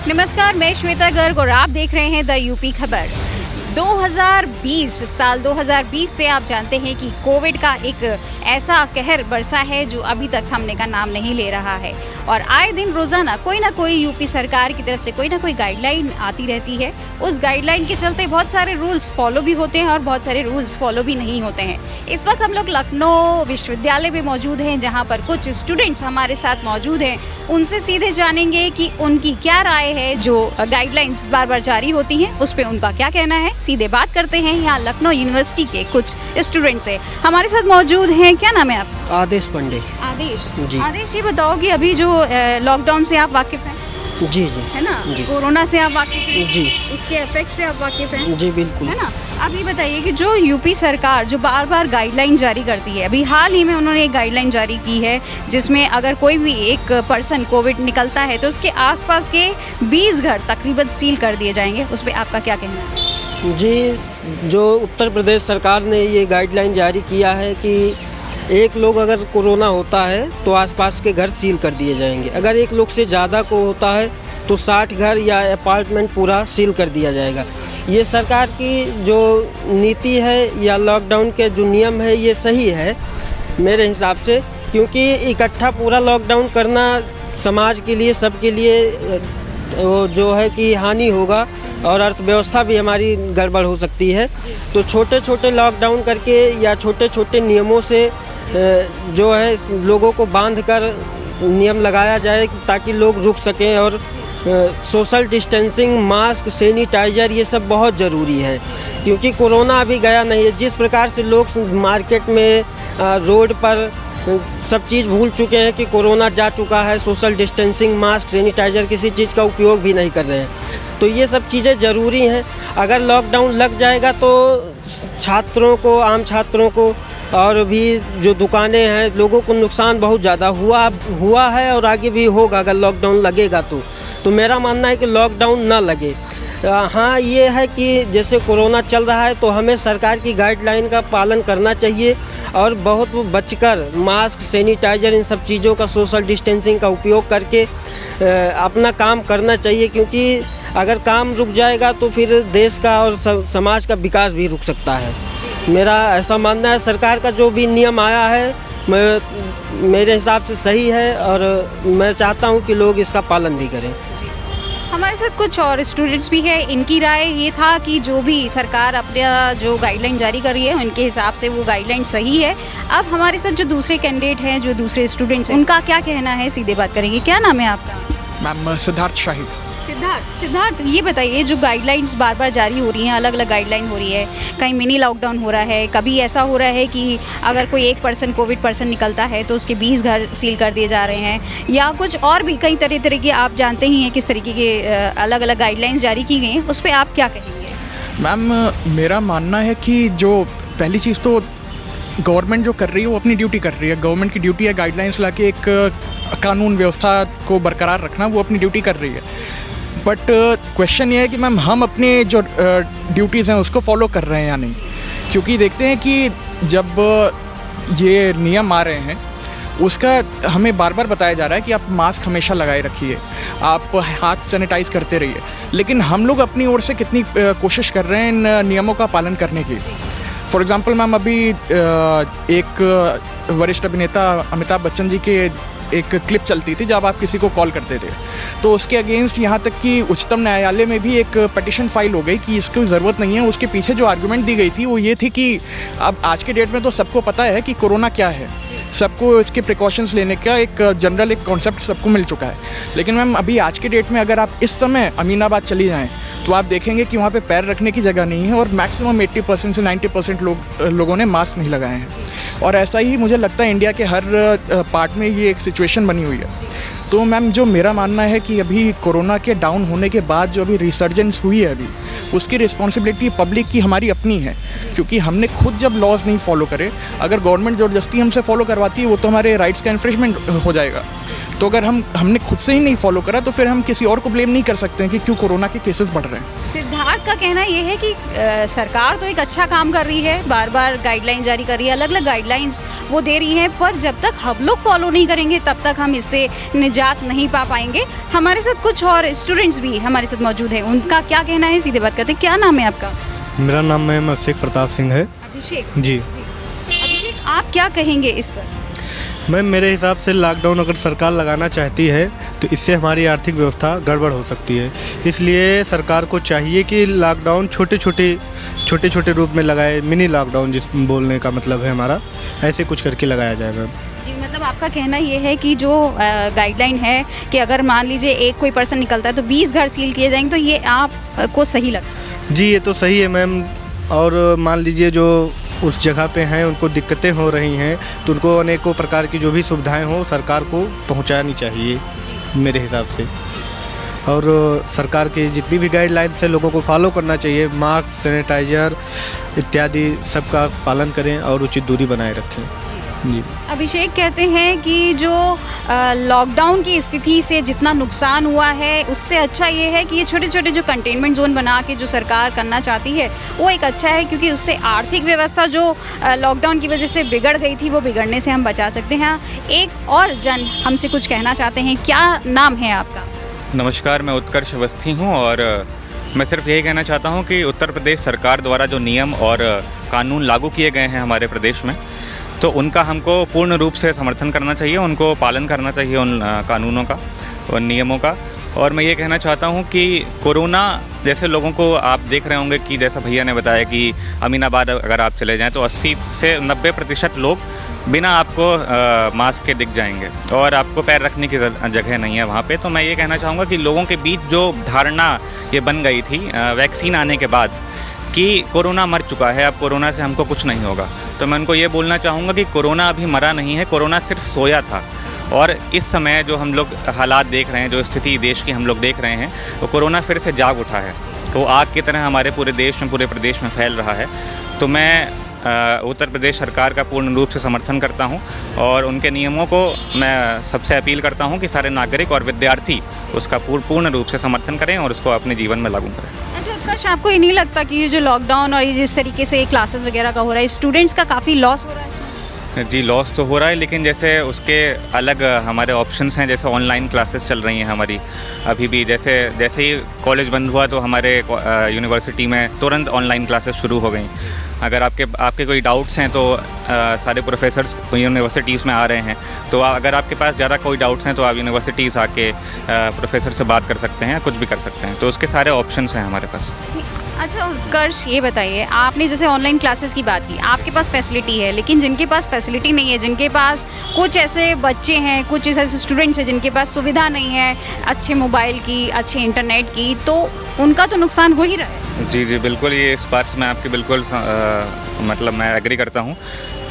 नमस्कार, मैं श्वेता गर्ग और आप देख रहे हैं द यूपी खबर। 2020 से आप जानते हैं कि कोविड का एक ऐसा कहर बरसा है जो अभी तक थमने का नाम नहीं ले रहा है और आए दिन रोज़ाना कोई ना कोई यूपी सरकार की तरफ से कोई ना कोई गाइडलाइन आती रहती है। उस गाइडलाइन के चलते बहुत सारे रूल्स फॉलो भी होते हैं और बहुत सारे रूल्स फॉलो भी नहीं होते हैं। इस वक्त हम लोग लखनऊ विश्वविद्यालय में मौजूद हैं, जहाँ पर कुछ स्टूडेंट्स हमारे साथ मौजूद हैं। उनसे सीधे जानेंगे कि उनकी क्या राय है जो गाइडलाइंस बार बार जारी होती हैं, उस पर उनका क्या कहना है। सीधे बात करते हैं यहाँ लखनऊ यूनिवर्सिटी के कुछ स्टूडेंट से। हमारे साथ मौजूद हैं, क्या नाम है आपका? आदेश पांडे। आदेश जी। आदेश, ये बताओ कि अभी जो लॉकडाउन से आप वाकिफ हैं? जी जी है ना, जी। कोरोना से आप वाकिफ हैं? जी उसके इफेक्ट से आप वाकिफ हैं? जी बिल्कुल। है ना। अब ये बताइए कि जो यूपी सरकार जो बार बार गाइडलाइन जारी करती है, अभी हाल ही में उन्होंने एक गाइडलाइन जारी की है जिसमें अगर कोई भी एक पर्सन कोविड निकलता है तो उसके आसपास के 20 घर तकरीबन सील कर दिए जाएंगे। उस पर आपका क्या कहना है? जी, जो उत्तर प्रदेश सरकार ने ये गाइडलाइन जारी किया है कि एक लोग अगर कोरोना होता है तो आसपास के घर सील कर दिए जाएंगे। अगर एक लोग से ज़्यादा को होता है तो 60 घर या अपार्टमेंट पूरा सील कर दिया जाएगा। ये सरकार की जो नीति है या लॉकडाउन के जो नियम है ये सही है मेरे हिसाब से, क्योंकि इकट्ठा पूरा लॉकडाउन करना समाज के लिए, सबके लिए वो जो है कि हानि होगा और अर्थव्यवस्था भी हमारी गड़बड़ हो सकती है। तो छोटे छोटे लॉकडाउन करके या छोटे छोटे नियमों से जो है लोगों को बांध कर नियम लगाया जाए ताकि लोग रुक सकें। और सोशल डिस्टेंसिंग, मास्क, सैनिटाइज़र ये सब बहुत ज़रूरी है, क्योंकि कोरोना अभी गया नहीं है। जिस प्रकार से लोग मार्केट में, रोड पर सब चीज़ भूल चुके हैं कि कोरोना जा चुका है, सोशल डिस्टेंसिंग, मास्क, सैनिटाइज़र किसी चीज़ का उपयोग भी नहीं कर रहे हैं। तो ये सब चीज़ें ज़रूरी हैं। अगर लॉकडाउन लग जाएगा तो छात्रों को, आम छात्रों को और भी जो दुकानें हैं, लोगों को नुकसान बहुत ज़्यादा हुआ है और आगे भी होगा अगर लॉकडाउन लगेगा तो मेरा मानना है कि लॉकडाउन ना लगे। हाँ, ये है कि जैसे कोरोना चल रहा है तो हमें सरकार की गाइडलाइन का पालन करना चाहिए और बहुत बचकर मास्क, सैनिटाइज़र, इन सब चीज़ों का, सोशल डिस्टेंसिंग का उपयोग करके अपना काम करना चाहिए, क्योंकि अगर काम रुक जाएगा तो फिर देश का और समाज का विकास भी रुक सकता है। मेरा ऐसा मानना है। सरकार का जो भी नियम आया है मेरे हिसाब से सही है और मैं चाहता हूँ कि लोग इसका पालन भी करें। हमारे साथ कुछ और स्टूडेंट्स भी हैं। इनकी राय ये था कि जो भी सरकार अपना जो गाइडलाइन जारी कर रही है उनके हिसाब से वो गाइडलाइन सही है। अब हमारे साथ जो दूसरे कैंडिडेट हैं, जो दूसरे स्टूडेंट्स हैं, उनका क्या कहना है, सीधे बात करेंगे। क्या नाम है आपका? मैम सिद्धार्थ शाही। सिद्धार्थ, ये बताइए, जो गाइडलाइंस बार बार जारी हो रही हैं, अलग अलग गाइडलाइन हो रही है, कहीं मिनी लॉकडाउन हो रहा है, कभी ऐसा हो रहा है कि अगर कोई एक पर्सन कोविड पर्सन निकलता है तो उसके 20 घर सील कर दिए जा रहे हैं, या कुछ और भी कई तरह के, आप जानते ही हैं किस तरीके के अलग अलग गाइडलाइंस जारी की गई हैं, उस पर आप क्या कहेंगे? मैम, मेरा मानना है कि जो पहली चीज़ तो गवर्नमेंट जो कर रही है वो अपनी ड्यूटी कर रही है। गवर्नमेंट की ड्यूटी है गाइडलाइंस ला के एक कानून व्यवस्था को बरकरार रखना, वो अपनी ड्यूटी कर रही है। बट क्वेश्चन ये है कि मैम हम अपने जो ड्यूटीज़ हैं उसको फॉलो कर रहे हैं या नहीं, क्योंकि देखते हैं कि जब ये नियम आ रहे हैं उसका हमें बार बार बताया जा रहा है कि आप मास्क हमेशा लगाए रखिए, आप हाथ सैनिटाइज़ करते रहिए, लेकिन हम लोग अपनी ओर से कितनी कोशिश कर रहे हैं इन नियमों का पालन करने की। फॉर एग्ज़ाम्पल मैम, अभी एक वरिष्ठ अभिनेता अमिताभ बच्चन जी के एक क्लिप चलती थी जब आप किसी को कॉल करते थे, तो उसके अगेंस्ट यहाँ तक कि उच्चतम न्यायालय में भी एक पिटीशन फाइल हो गई कि इसकी ज़रूरत नहीं है। उसके पीछे जो आर्गुमेंट दी गई थी वो ये थी कि अब आज के डेट में तो सबको पता है कि कोरोना क्या है, सबको इसके प्रिकॉशंस लेने का एक जनरल एक कॉन्सेप्ट सबको मिल चुका है। लेकिन मैम अभी आज के डेट में अगर आप इस समय अमीनाबाद चली जाएँ तो आप देखेंगे कि वहाँ पे पैर रखने की जगह नहीं है और मैक्सिमम 80% से 90% लोगों ने मास्क नहीं लगाए हैं। और ऐसा ही मुझे लगता है इंडिया के हर पार्ट में ये एक सिचुएशन बनी हुई है। तो मैम, जो मेरा मानना है कि अभी कोरोना के डाउन होने के बाद जो अभी रिसर्जेंस हुई है अभी, उसकी रिस्पॉन्सिबिलिटी पब्लिक की हमारी अपनी है, क्योंकि हमने खुद जब लॉज नहीं फॉलो करे, अगर गवर्नमेंट ज़बरदस्ती हमसे फॉलो करवाती है वो तो हमारे राइट्स का इन्फ्रिंजमेंट हो जाएगा। तो अगर हमने खुद से ही नहीं फॉलो करा तो फिर हम किसी और को ब्लेम नहीं कर सकते हैं कि क्यों कोरोना के केसेस बढ़ रहे हैं। सिद्धार्थ का कहना ये है कि सरकार तो एक अच्छा काम कर रही है, बार बार गाइडलाइन जारी कर रही है, अलग अलग गाइडलाइंस वो दे रही हैं, पर जब तक हम लोग फॉलो नहीं करेंगे तब तक हम इससे निजात नहीं पा पाएंगे। हमारे साथ कुछ और स्टूडेंट्स भी हमारे साथ मौजूद हैं, उनका क्या कहना है सीधे बात करते हैं। क्या नाम है आपका? मेरा नाम मैम अभिषेक प्रताप सिंह है। अभिषेक जी अभिषेक, आप क्या कहेंगे इस पर? मैम, मेरे हिसाब से लॉकडाउन अगर सरकार लगाना चाहती है तो इससे हमारी आर्थिक व्यवस्था गड़बड़ हो सकती है। इसलिए सरकार को चाहिए कि लॉकडाउन छोटे छोटे रूप में लगाए, मिनी लॉकडाउन जिस बोलने का मतलब है हमारा, ऐसे कुछ करके लगाया जाए मैम। जी, मतलब आपका कहना ये है कि जो गाइडलाइन है कि अगर मान लीजिए एक कोई पर्सन निकलता है तो 20 घर सील किए जाएंगे, तो ये आपको सही लगता है? जी, ये तो सही है मैम। और मान लीजिए जो उस जगह पे हैं उनको दिक्कतें हो रही हैं तो उनको अनेकों प्रकार की जो भी सुविधाएं हो सरकार को पहुंचानी चाहिए मेरे हिसाब से। और सरकार की जितनी भी गाइडलाइंस है लोगों को फॉलो करना चाहिए। मास्क, सैनिटाइज़र इत्यादि सबका पालन करें और उचित दूरी बनाए रखें। जी, अभिषेक कहते हैं कि जो लॉकडाउन की स्थिति से जितना नुकसान हुआ है उससे अच्छा ये है कि ये छोटे छोटे जो कंटेनमेंट जोन बना के जो सरकार करना चाहती है वो एक अच्छा है, क्योंकि उससे आर्थिक व्यवस्था जो लॉकडाउन की वजह से बिगड़ गई थी वो बिगड़ने से हम बचा सकते हैं। एक और जन हमसे कुछ कहना चाहते हैं। क्या नाम है आपका? नमस्कार, मैं उत्कर्ष अवस्थी हूँ और मैं सिर्फ यही कहना चाहता हूँ कि उत्तर प्रदेश सरकार द्वारा जो नियम और कानून लागू किए गए हैं हमारे प्रदेश में, तो उनका हमको पूर्ण रूप से समर्थन करना चाहिए, उनको पालन करना चाहिए उन कानूनों का, उन नियमों का। और मैं ये कहना चाहता हूँ कि कोरोना जैसे लोगों को आप देख रहे होंगे कि जैसा भैया ने बताया कि अमीनाबाद अगर आप चले जाएं तो 80 से 90% लोग बिना आपको मास्क के दिख जाएंगे और आपको पैर रखने की जगह नहीं है वहाँ पे। तो मैं ये कहना चाहूँगा कि लोगों के बीच जो धारणा ये बन गई थी वैक्सीन आने के बाद कि कोरोना मर चुका है, अब कोरोना से हमको कुछ नहीं होगा, तो मैं उनको ये बोलना चाहूँगा कि कोरोना अभी मरा नहीं है, कोरोना सिर्फ सोया था। और इस समय जो हम लोग हालात देख रहे हैं, जो स्थिति देश की हम लोग देख रहे हैं, वो कोरोना फिर से जाग उठा है, तो आग की तरह हमारे पूरे देश में, पूरे प्रदेश में फैल रहा है। तो मैं उत्तर प्रदेश सरकार का पूर्ण रूप से समर्थन करता हूं और उनके नियमों को मैं सबसे अपील करता हूं कि सारे नागरिक और विद्यार्थी उसका पूर्ण रूप से समर्थन करें और उसको अपने जीवन में लागू करें। अच्छा उत्कर्ष, आपको ये नहीं लगता कि ये जो लॉकडाउन और ये जिस तरीके से क्लासेस वगैरह का हो रहा है, स्टूडेंट्स का काफ़ी लॉस हो रहा है इसमें? जी, लॉस तो हो रहा है, लेकिन जैसे उसके अलग हमारे ऑप्शंस हैं, जैसे ऑनलाइन क्लासेस चल रही हैं हमारी अभी भी। जैसे ही कॉलेज बंद हुआ तो हमारे यूनिवर्सिटी में तुरंत ऑनलाइन क्लासेस शुरू हो गई। अगर आपके कोई डाउट्स हैं तो सारे प्रोफेसर्स यूनिवर्सिटीज़ में आ रहे हैं, तो अगर आपके पास ज़्यादा कोई डाउट्स हैं तो आप यूनिवर्सिटीज़ आके प्रोफेसर से बात कर सकते हैं, कुछ भी कर सकते हैं, तो उसके सारे ऑप्शंस हैं हमारे पास। अच्छा उत्कर्ष, ये बताइए, आपने जैसे ऑनलाइन क्लासेस की बात की, आपके पास फैसिलिटी है, लेकिन जिनके पास फैसिलिटी नहीं है, जिनके पास कुछ ऐसे बच्चे हैं, कुछ ऐसे स्टूडेंट्स हैं जिनके पास सुविधा नहीं है अच्छे मोबाइल की, अच्छे इंटरनेट की, तो उनका तो नुकसान हो ही रहा है। जी बिल्कुल, ये इस बात से मैं आपकी बिल्कुल मतलब मैं एग्री करता हूँ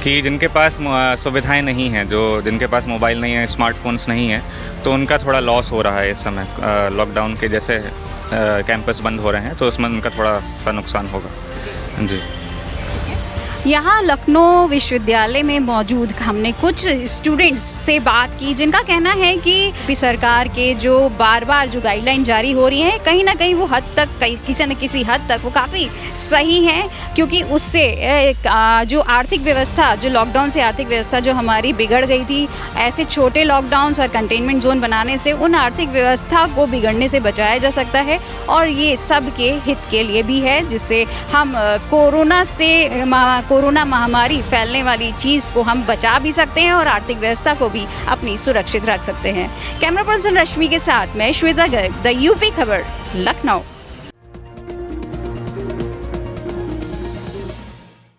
कि जिनके पास सुविधाएं नहीं हैं, जिनके पास मोबाइल नहीं है, स्मार्टफोन्स नहीं है, तो उनका थोड़ा लॉस हो रहा है इस समय। लॉकडाउन के जैसे कैंपस बंद हो रहे हैं तो उसमें उनका थोड़ा सा नुकसान होगा। जी, यहाँ लखनऊ विश्वविद्यालय में मौजूद हमने कुछ स्टूडेंट्स से बात की जिनका कहना है कि सरकार के जो बार बार जो गाइडलाइन जारी हो रही हैं, कहीं ना कहीं वो हद तक, किसी न किसी हद तक वो काफ़ी सही हैं, क्योंकि उससे जो आर्थिक व्यवस्था, जो लॉकडाउन से आर्थिक व्यवस्था जो हमारी बिगड़ गई थी, ऐसे छोटे लॉकडाउन्स और कंटेनमेंट जोन बनाने से उन आर्थिक व्यवस्था को बिगड़ने से बचाया जा सकता है, और ये सब के हित के लिए भी है, जिससे हम कोरोना महामारी फैलने वाली चीज़ को हम बचा भी सकते हैं और आर्थिक व्यवस्था को भी अपनी सुरक्षित रख सकते हैं। कैमरा पर्सन रश्मि के साथ मैं श्वेता गर्ग, द यूपी खबर, लखनऊ।